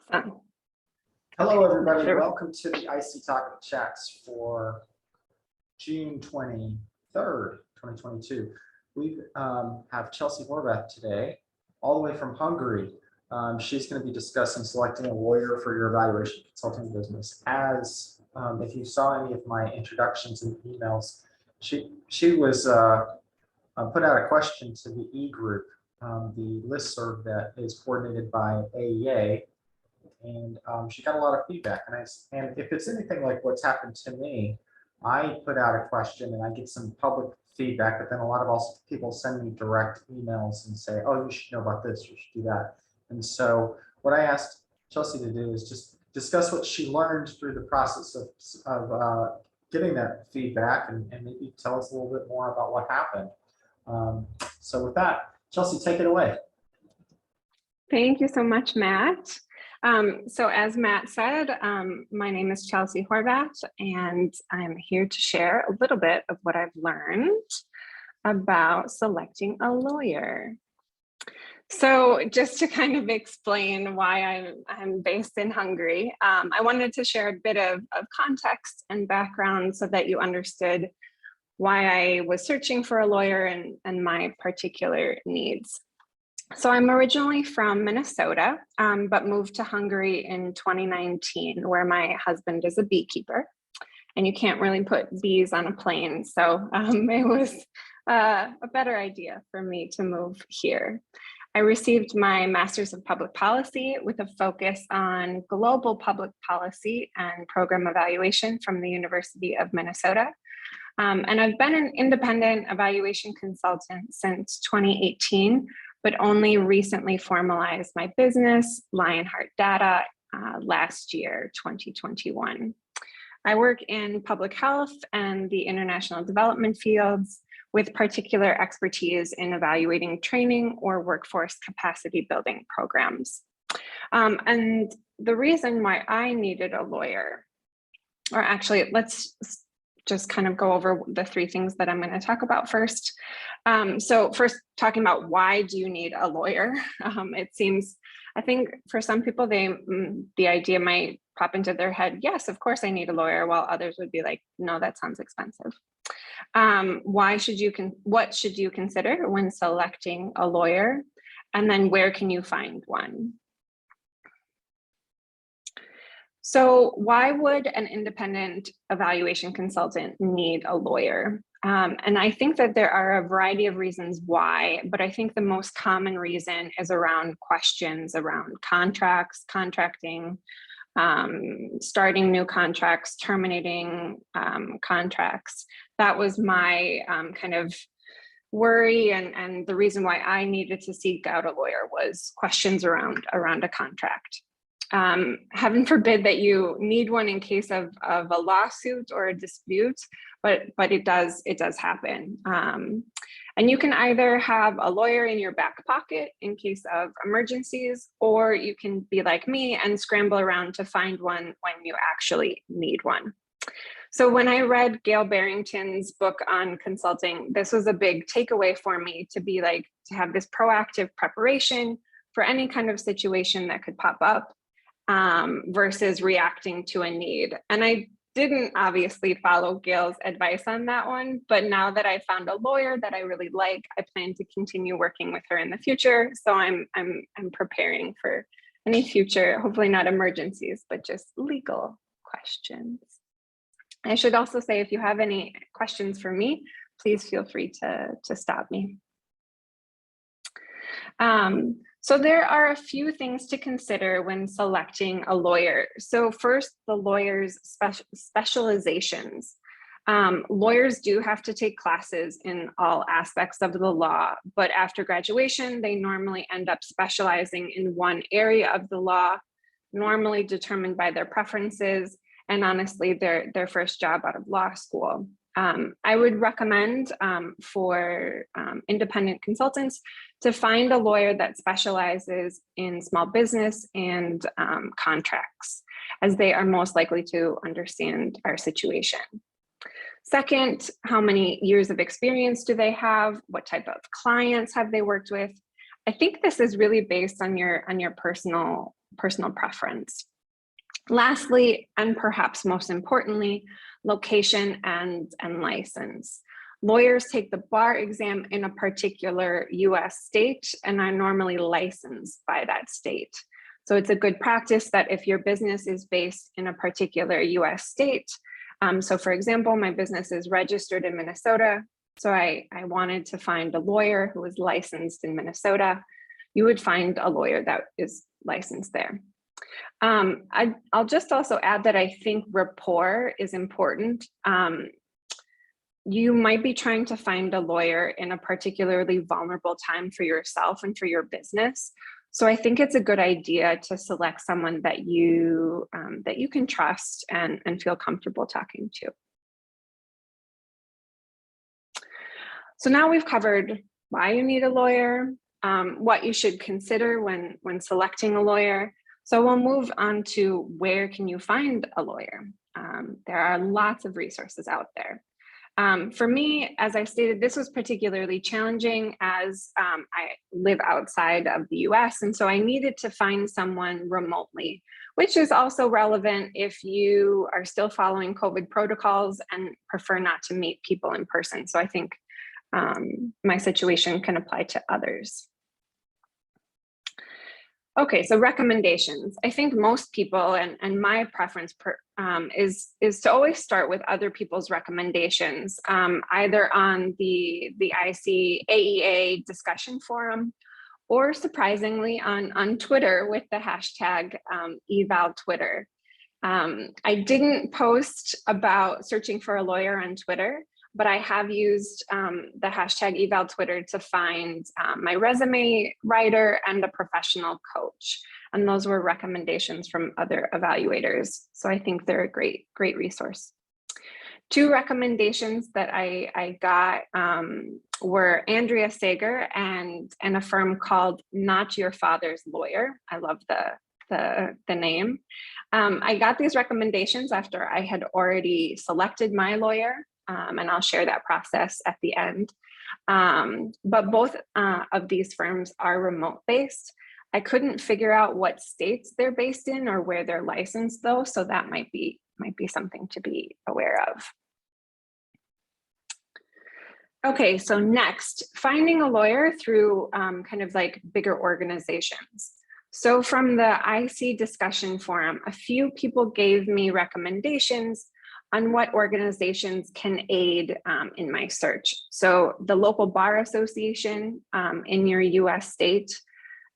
Awesome. Hello, Okay. everybody. Sure. Welcome to the IC Talk Chats for June 23rd, 2022. We have Chelsea Horvath today, all the way from Hungary. She's going to be discussing selecting a lawyer for your evaluation consulting business. As if you saw any of my introductions and emails, she was put out a question to the e-group, the listserv that is coordinated by AEA. And she got a lot of feedback. And if it's anything like what's happened to me, I put out a question and I get some public feedback, but then a lot of also people send me direct emails and say, oh, you should know about this, you should do that. And so what I asked Chelsea to do is just discuss what she learned through the process of getting that feedback and maybe tell us a little bit more about what happened. So with that, Chelsea, take it away. Thank you so much, Matt. So as Matt said, my name is Chelsea Horvath, and I'm here to share a little bit of what I've learned about selecting a lawyer. So just to kind of explain why I'm based in Hungary, I wanted to share a bit of context and background so that you understood why I was searching for a lawyer and my particular needs. So I'm originally from Minnesota, but moved to Hungary in 2019, where my husband is a beekeeper, and you can't really put bees on a plane. So it was a better idea for me to move here. I received my Master's of Public Policy with a focus on global public policy and program evaluation from the University of Minnesota. And I've been an independent evaluation consultant since 2018, but only recently formalized my business, Lionheart Data, last year, 2021. I work in public health and the international development fields with particular expertise in evaluating training or workforce capacity building programs. And the reason why I needed a lawyer, or actually, let's just kind of go over the three things that I'm going to talk about first. So first, talking about why do you need a lawyer? It seems, I think for some people, the idea might pop into their head, yes, of course I need a lawyer, while others would be like, no, that sounds expensive. What should you consider when selecting a lawyer? And then where can you find one? So why would an independent evaluation consultant need a lawyer? And I think that there are a variety of reasons why, but I think the most common reason is around questions around contracts, contracting, starting new contracts, terminating contracts. That was my kind of worry, and the reason why I needed to seek out a lawyer was questions around a contract. Heaven forbid that you need one in case of a lawsuit or a dispute, but it does happen. And you can either have a lawyer in your back pocket in case of emergencies, or you can be like me and scramble around to find one when you actually need one. So when I read Gail Barrington's book on consulting, this was a big takeaway for me, to have this proactive preparation for any kind of situation that could pop up. Versus reacting to a need. And I didn't obviously follow Gail's advice on that one, but now that I found a lawyer that I really like, I plan to continue working with her in the future. So I'm preparing for any future, hopefully not emergencies, but just legal questions. I should also say, if you have any questions for me, please feel free to stop me. So there are a few things to consider when selecting a lawyer. So first, the lawyer's specializations. Lawyers do have to take classes in all aspects of the law, but after graduation, they normally end up specializing in one area of the law, normally determined by their preferences, and honestly, their first job out of law school. I would recommend for independent consultants to find a lawyer that specializes in small business and contracts, as they are most likely to understand our situation. Second, how many years of experience do they have? What type of clients have they worked with? I think this is really based on your personal preference. Lastly, and perhaps most importantly, location and license. Lawyers take the bar exam in a particular US state and are normally licensed by that state. So it's a good practice that if your business is based in a particular US state, so for example, my business is registered in Minnesota, so I wanted to find a lawyer who is licensed in Minnesota. You would find a lawyer that is licensed there. I'll just also add that I think rapport is important. You might be trying to find a lawyer in a particularly vulnerable time for yourself and for your business. So I think it's a good idea to select someone that you can trust and feel comfortable talking to. So now we've covered why you need a lawyer, what you should consider when selecting a lawyer. So we'll move on to where can you find a lawyer? There are lots of resources out there. For me, as I stated, this was particularly challenging as I live outside of the US, and so I needed to find someone remotely, which is also relevant if you are still following COVID protocols and prefer not to meet people in person. So I think my situation can apply to others. Okay, so recommendations. I think most people, and my preference is to always start with other people's recommendations, either on the IC AEA discussion forum, or surprisingly on Twitter with the hashtag #EvalTwitter. I didn't post about searching for a lawyer on Twitter, but I have used the hashtag #EvalTwitter to find my resume writer and a professional coach. And those were recommendations from other evaluators. So I think they're a great resource. Two recommendations that I got were Andrea Sager and a firm called Not Your Father's Lawyer. I love the name. I got these recommendations after I had already selected my lawyer. And I'll share that process at the end. But both of these firms are remote based. I couldn't figure out what states they're based in or where they're licensed though, so that might be something to be aware of. Okay, so next, finding a lawyer through kind of like bigger organizations. So from the IC discussion forum, a few people gave me recommendations on what organizations can aid in my search. So the local bar association in your US state,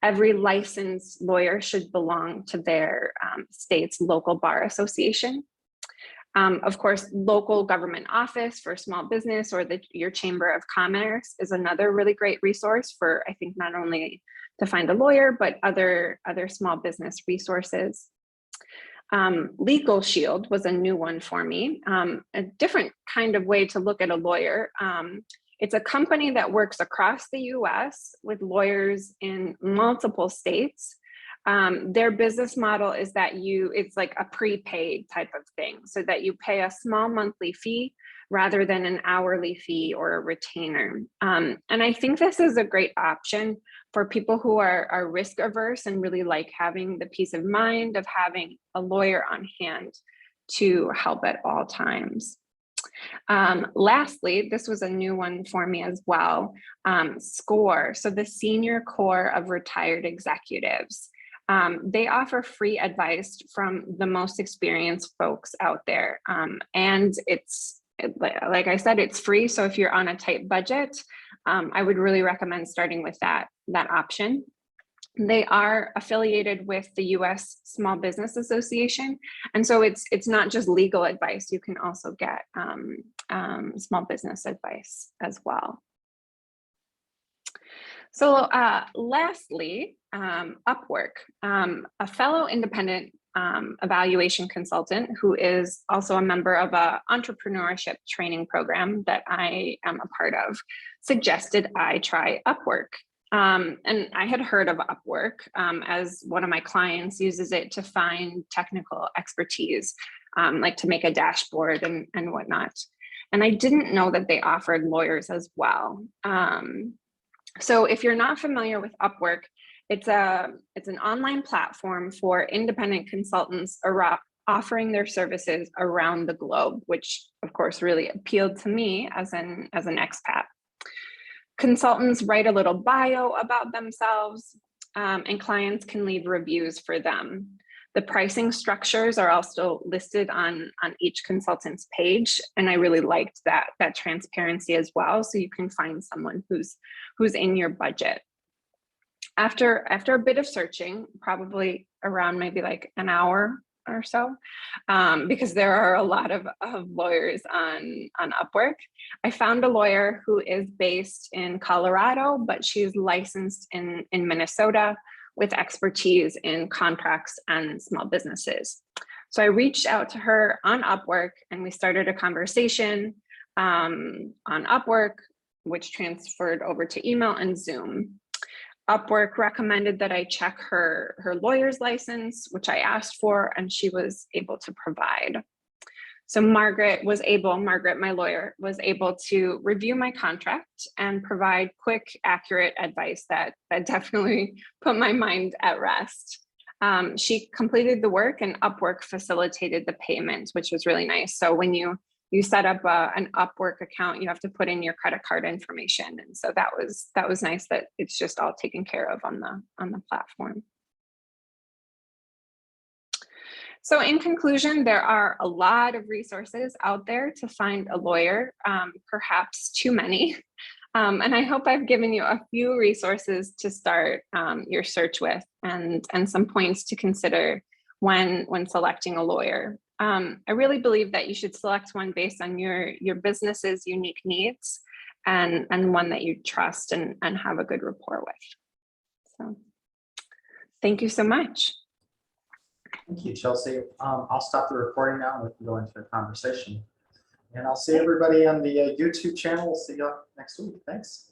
every licensed lawyer should belong to their state's local bar association. Of course, local government office for small business or your chamber of commerce is another really great resource for, I think, not only to find a lawyer, but other small business resources. Legal Shield was a new one for me, a different kind of way to look at a lawyer. It's a company that works across the US with lawyers in multiple states. Their business model is that it's like a prepaid type of thing, so that you pay a small monthly fee rather than an hourly fee or a retainer. And I think this is a great option for people who are risk averse and really like having the peace of mind of having a lawyer on hand to help at all times. Lastly, this was a new one for me as well, SCORE, so the Senior Corps of Retired Executives. They offer free advice from the most experienced folks out there. And it's, like I said, it's free. So if you're on a tight budget, I would really recommend starting with that option. They are affiliated with the US Small Business Association. And so it's not just legal advice, you can also get small business advice as well. So lastly, Upwork, a fellow independent evaluation consultant who is also a member of an entrepreneurship training program that I am a part of, suggested I try Upwork. And I had heard of Upwork as one of my clients uses it to find technical expertise, like to make a dashboard and whatnot. And I didn't know that they offered lawyers as well. So if you're not familiar with Upwork, it's an online platform for independent consultants offering their services around the globe, which of course really appealed to me as an expat. Consultants write a little bio about themselves, and clients can leave reviews for them. The pricing structures are also listed on each consultant's page, and I really liked that transparency as well, so you can find someone who's in your budget. After a bit of searching, probably around maybe like an hour or so, because there are a lot of lawyers on Upwork, I found a lawyer who is based in Colorado, but she's licensed in Minnesota with expertise in contracts and small businesses. So I reached out to her on Upwork and we started a conversation on Upwork, which transferred over to email and Zoom. Upwork recommended that I check her lawyer's license, which I asked for, and she was able to provide. So Margaret, my lawyer, was able to review my contract and provide quick, accurate advice that definitely put my mind at rest. She completed the work and Upwork facilitated the payment, which was really nice. So when you set up an Upwork account, you have to put in your credit card information. And so that was nice that it's just all taken care of on the platform. So in conclusion, there are a lot of resources out there to find a lawyer, perhaps too many. And I hope I've given you a few resources to start your search with and some points to consider when selecting a lawyer. I really believe that you should select one based on your business's unique needs and one that you trust and have a good rapport with. So thank you so much. Thank you, Chelsea. I'll stop the recording now and we can go into a conversation. And I'll see everybody on the YouTube channel. We'll see you next week. Thanks.